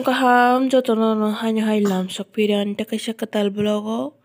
kaham jotono hanya hailam sokpiran takasa katal blogo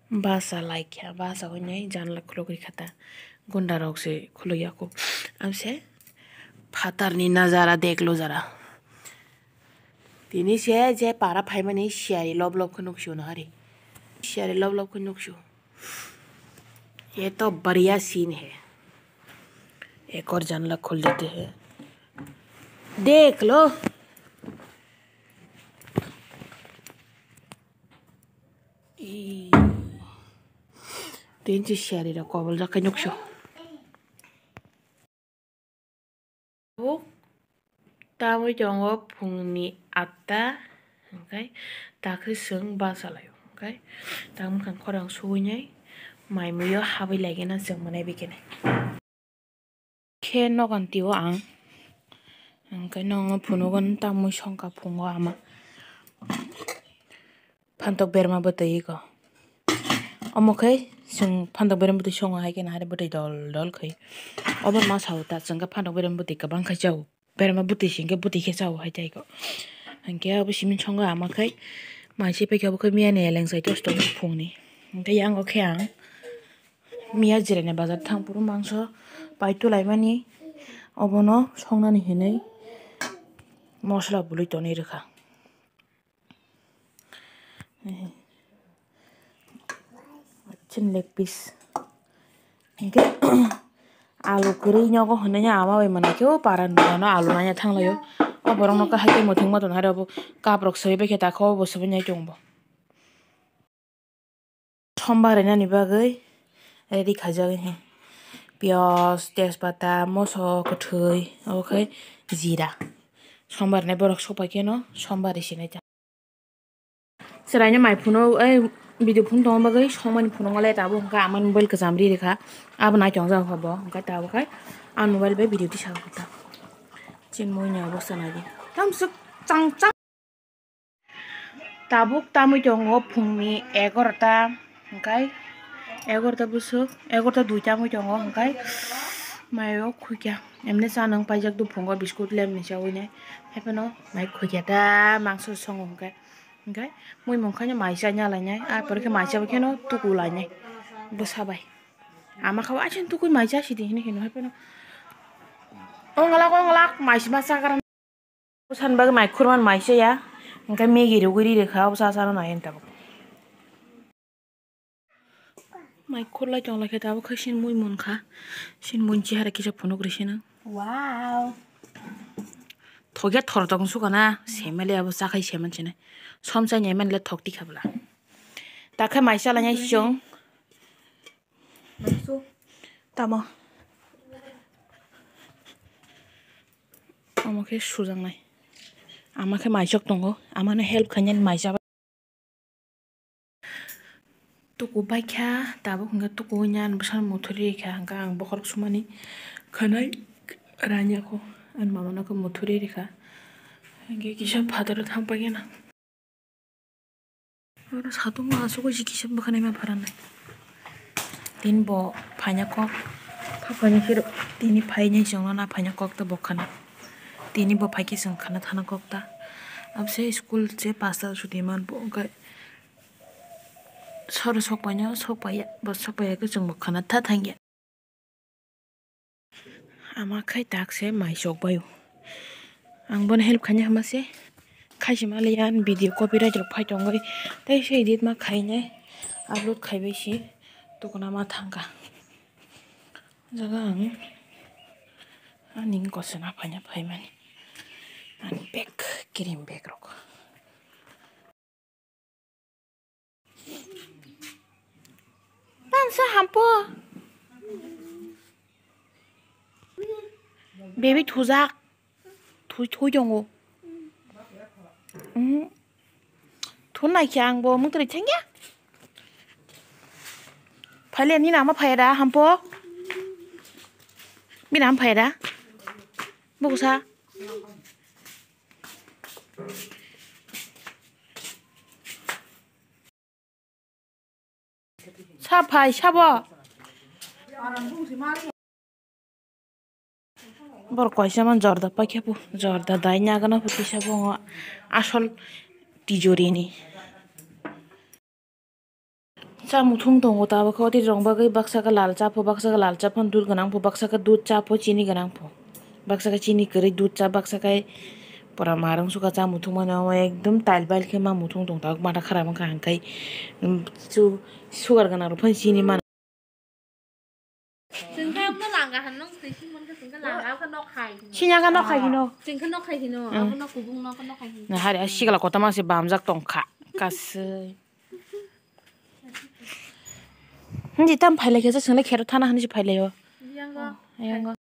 bahasa like ya bahasa ko nyai janla khulogri khata गुंडा रोग से खुलिया को अब से फातरनी नजारा देख लो जरा तिनी से जे पारा फाइ माने सियारी लब लब को नुकशो ना हरे सियारी लब लब को नुकशो ये तो बढ़िया सीन है एक और जानला खोल देते हैं देख लो तीन चीज सियारी रा कबल जाके नुकशो Tamu jongo pungni atta, okay? Takri seng bahasa layo, okay? Tamu kan korang suhunya, mai muyo habi lagi na seng mana bikin. Ke no kan tiwa ang, okay? Nong puno kan tamu songka pungo ama, pantok berma betai ko. Okay? Seng pantok berma betai songa hai ke na hari betai dol kai. Obat mas hau ta sengka pantok berma betai kabang kai jauh. Berma buti singke buti ke jauh hai jaiko. Angke abu simin songa ama kai. Mai si pe ke abu kai mia ne leng sai tos tos pung ni. Angke yang oke ang. Mia jire ne bazar thang puru mangso pai tu lai mani. Obono songna ni hinai. Mosla bului to ni rekha. Chin leg piece. Angke alu kuri nyogo honanya ama we mana kyo paran no alu nanya thang layo o borong no ka hake mothing maton hare bo kaprok sebe ke ta kho bo sebe nyai chongbo sombare nani bagai ready khajage he pyas tejpata moso kothoi okay jira sombar ne borok sopai ke no sombare sinai ta seranya mai phuno video phun dong bagai somani phuno ngale ta bo ka aman mobile ka jamri rekha ab na chong ja hobo ka ta bo kai an mobile be video ti sa ta chin moi nya bo sana di tam suk chang chang tabuk tamu chong o phungni 11ta kai 11ta busuk 11ta duita mo chong o kai mayo khukya emne sanang pajak du phungo biscuit lem ni chawine hepeno mai khukya ta mangso song kai okay moi mongkhanya maisa nya lainai a porke maisa bkheno tuku lainai bosabai ama khawa achin tuku maisa sidi hine hino hepeno ongalak maisa masa karan san bag mai khurman maisa ya okay megi ruguri rekha obsa sara na enta mai khurla chongla kheta bo khasin moi monkha sin monchi hara kisa phono grisina wow thoge thor dong su kana semele abo sakai seman chine somsa nyeman le thokti khabla takha maisa la nyai chong tamo amake sujang nai amake maisok tongo amane help khanyan maisa tuku baikha tabo hingga tuku nyan besar mothuri kha hingga ang bokhor sumani khanai ranya ko an mamana ko mothuri rekha hingga kisa father thang pagena ora satu maso ko jikisa bakhane ma pharan tin bo phanya ko phapani hir tini phainya jongna na phanya ko ta bokhana tini bo phaiki sing khana thana ko ta abse school je pasta sudiman bo ga 서로 속봐야 뭐 속봐야 그 정도 하나 다 당겨 아마 카이 딱세 마이 속봐요 앙번 헬프 카냐 하마세 카시말리안 비디오 코피라이트 파이톤 거리 대시 에디트 마 카이네 업로드 카이베시 또고나마 당가 자가 아닌 것은 아파냐 파이만이 아니 백 기린 백으로 Pansa hampo baby thuzak thu jongo thun nai kyang bo mung tri thengya phale ni na ma phaira hampo mi nam phaira bosa 사파이 샤버 bor koisa man jorda pakhepu jorda dainya gana puti sabo asol tijorini চামুথুং দङ তাबो ति रंबागै baksa लाल चा फो baksa लाल चा fun दूध गनां फो baksa दूध चा फो चीनी गनां फो baksa चीनी करै दूध चा baksa परा मारं सुका चामुथुं माने एकदम ताइल बाइल के मा मुथुं दङ ता माथा खराब का हंkai सुगार गनां फन चीनी मान Singka nó lang cả hắn nó thì xin muốn cái singka lang áo cái nó khai. Sinya kan no khai no. Singka nó khai thì nó, áo nó kubung nó khai. Nah hari asyik lah kota masih bamjak tongka kas. Hindi tam phai lagi sa singla khero thana hani phai layo. Yang go.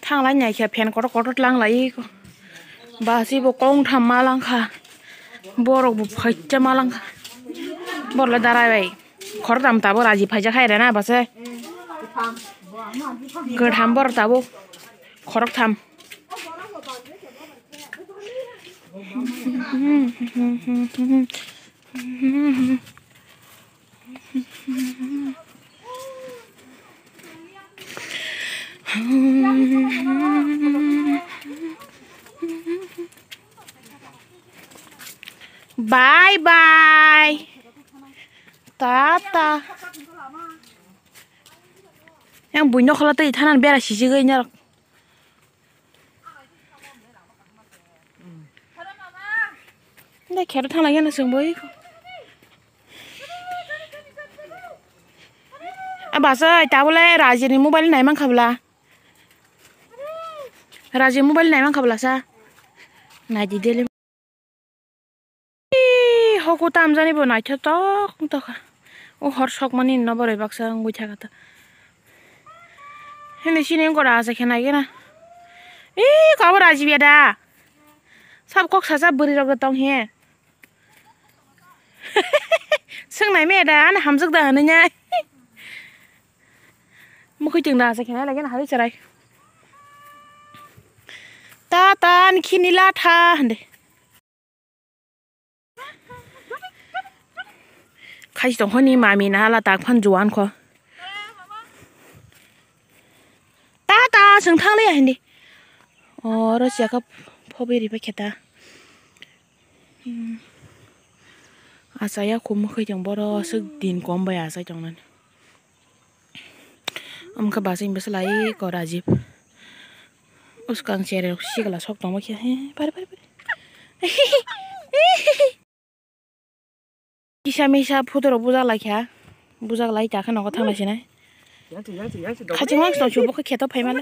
Thang lai nyai kha phen kotot lang lai ko. Ba si bo kong tham ma lang kha. Borok bu phai cha ma lang kha. Bor la darai bai. Khor tam ta bo raji phai ja khai ra na ba se. Ger tham bor ta bo. Khorok tham. Bye bye. Tata. Yang bunyi kalau tadi tanan biar si ciganya. Nggak kira tanan lagi nasi boy. Bahasa tahu le Raji ni mobile naik mang kabla. Raji mobile naik mang kabla sa. Naik di dalam. Aku tam jani bo naik tok tok. Oh harus sok mani nabar baksa ngui cakap ta. Ini sini yang kau rasa kena kena. Kau Raji biada. Sab kok saja beri rok tong he. Seng naik meda, anak hamzak dah nanya. Mungkin jeng rasa kena lagi nak hari cerai. Tata kini latha hande. Khai tong honi mami na la tak phan juan ko. Tata seng thang le hande. Oh ro sia ka phoberi pa kheta. Asaya kum khoi jong boro suk din kom ba asa jong nan. Ka basing beslai ko Rajib. Uskan chere sigala sok tong ma kya he. Pare. Kisah misah foto bujak lagi ya, bujak lagi tak kan aku thang lagi nih. Kacang mak sudah coba ke kita pay mana?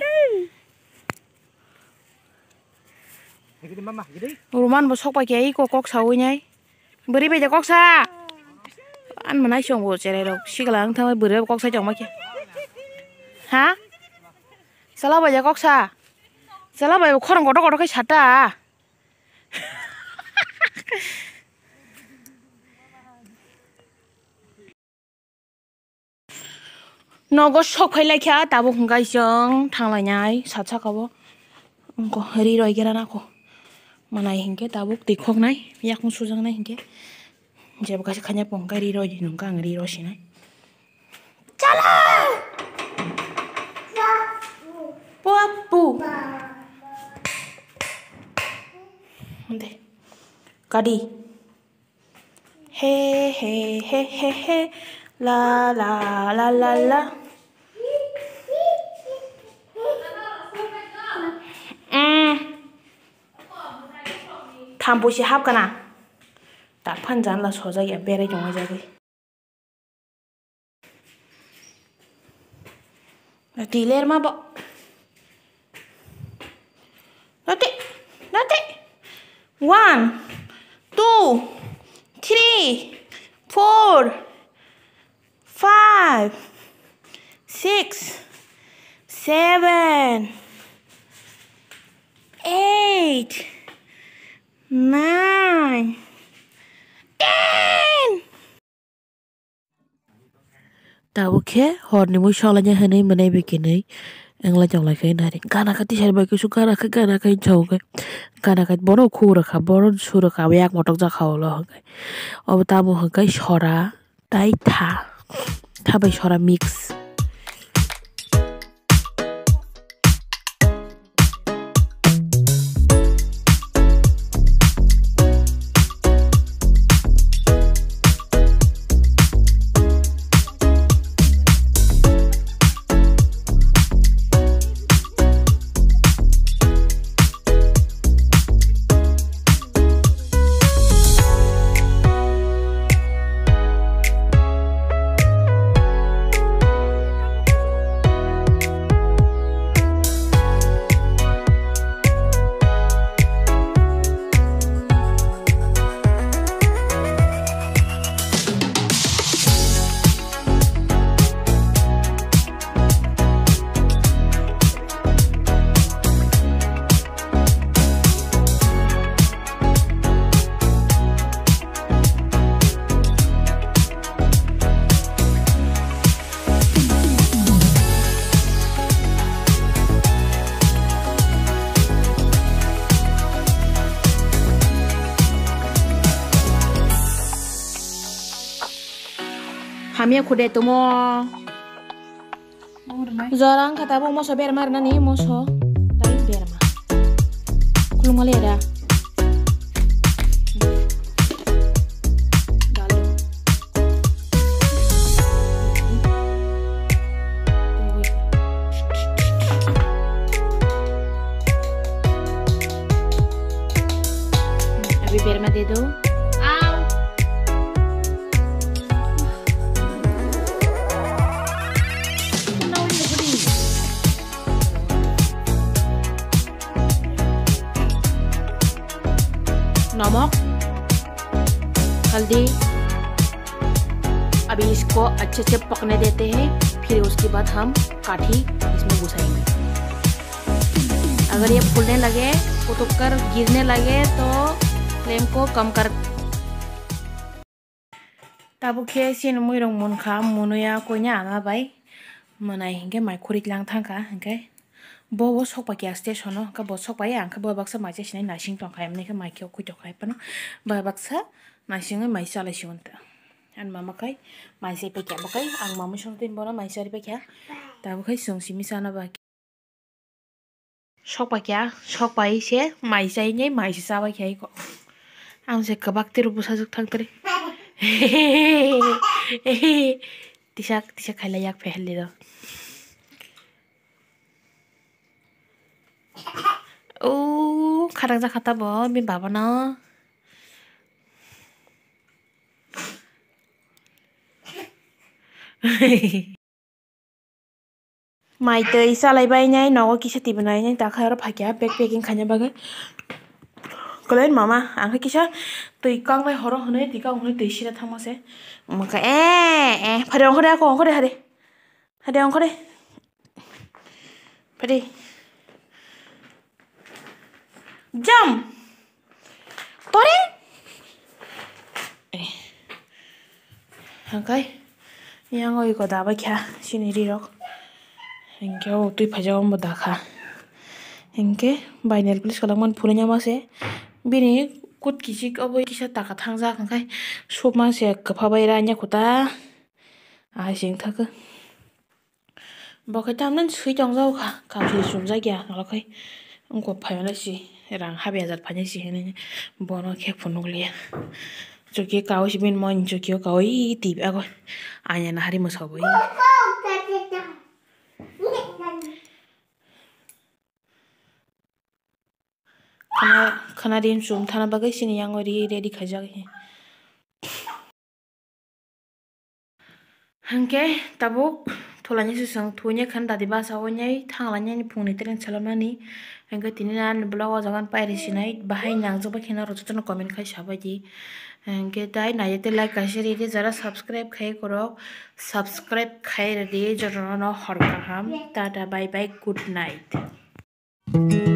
Rumah bosok pakai kok saunya, beri beja kok sa. An mana siang bos cere dok, si kelang thang beri kok sa jong mak ya. Hah? Salah beja kok sa. Salah beja korang kodok ke chata. Nogo sok phai lai kya tabo hungai jong thang lai nyai sacha kabo ko ri roi gera na ko manai hingke tabo tikhok nai yak mu sujang nai hingke jeb ka khanya pong ka ri roi nung ka ri ro sinai chala papu ande kadi he la tham bố si hấp cái nào đã phân rắn là số ra ya bere jong ai jagai na tiler ma bo nate 1 2 3 4 5 6 7 8 9 10 tahu ke hor ni mu sholanya hene mane bikinai engla jong la kai nari kana ka ti sar ba ku sukara ka kana kai chau ka kana ka boro khura kha boro sura ka yak motok ja khaw lo kai ob ta bo kai sora tai tha bai sora mix Kami aku deh tuh mau jarang kata bu mau biar marna nih mau tapi biar mah kalau mau lihat अभी beer में दे दो नमक हल्दी अभी इसको अच्छे से पकने देते हैं फिर उसके बाद हम काठी इसमें घुसाएंगे अगर ये फूलने लगे कुटुक कर गिरने लगे तो फ्लेम को कम कर ताबु खे सिन मुइरंग मुनखा मुनुया कोइना आंगा बाय मनाय हिंगे माइ खुरिक लांग थांखा हिंगे बो सकपा क्या स्टेशन का बो सकपा आंखा बो बक्सा माइसे सिनाय नासिं टंखाय मनेखा माइखेव खुइटखाय पनो बो बक्सा नासिंग माइ चालायसिगोनता आन मामाखाय माइसे पेख्या बखाय आं मामा संतिन बना माइसारि पेख्या ताबुखाय संसि मिसाना बा सकपा क्या सकपा इसे माइसायने माइसे जाबाय ख्याय को आं जे कबाक तिरु बुसाजुक थांतरे तिसा खायला याक फेहले दो ओ खारां जाखाता बो बे बाबा ना माइ दै सालायबाय नाय नगो किसा तिबनाय नाय दाखा आरो फाक्या बैग पैकिंग खाने बागे कलेन मामा आंखो किसा दै कांनाय हरो हने दिका हने दै सिरा थांमासे मका ए फारे अंखरे आको अंखरे हारे हारे अंखरे फारे जम तोरे हंकाय यांगो इको दाबा क्या सिनेरी रक इनके ओ तुई फजाओ मो दाखा इनके बाइनेल पुलिस कलमन फुलnya मासे बिनि कुट किसिक अब किसा ताका थांजा हंकाय सब मासे कफाबाय रान्या खुता आसिं थाखो बखाय तामनन सुइ दंजाव खा काफि सुमजा गया नलखाय उनको फायनासि रां हाबे हजार फानसि हेने बनो खे फुनुगलिया जोकि काउस बिन मन जोकि काउइ तिब आगो आया ना हारि मसावै खाना दिन सुम थाना बागै सिनि यांगो रेडी खाजागै हंके ताबुक थोलानि सुसंग थुइने खान दादि बासा वन्याय थांलानि फुंनि ट्रेन सालामनानि हंके तिनिना ब्लॉग जागान पाइरे सिनाय बाहाय नांजोबा खेना रजतन कमेंट खाय साबायदि हंके दाय नायते लाइक काशेरि दे जरा सब्सक्राइब खाय करो सब्सक्राइब खाय रे जरनो हरका हम tata bye bye good night